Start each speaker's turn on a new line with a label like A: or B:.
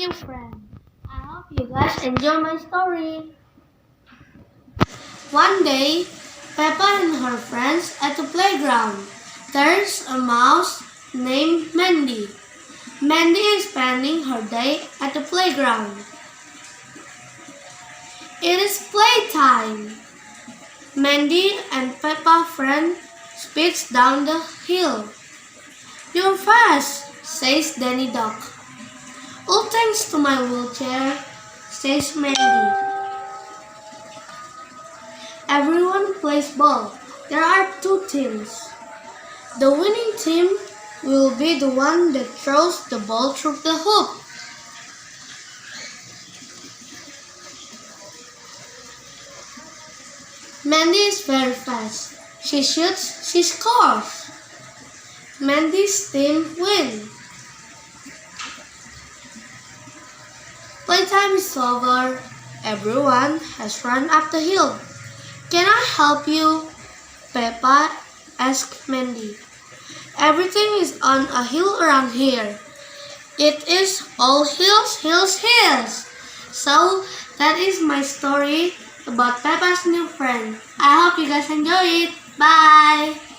A: new friend. I hope you guys enjoy my story. One day, Peppa and her friends at the playground. There's a mouse named Mandy. Mandy is spending her day at the playground. It is playtime. Mandy and Peppa's friend speeds down the hill. You're fast, says Danny Dog. All thanks to my wheelchair, says Mandy. Everyone plays ball. There are two teams. The winning team will be the one that throws the ball through the hoop. Mandy is very fast. She shoots, she scores. Mandy's team wins. Playtime is over. Everyone has run up the hill. Can I help you? Peppa asked Mandy. Everything is on a hill around here. It is all hills, hills, hills. So that is my story about Peppa's new friend. I hope you guys enjoy it. Bye!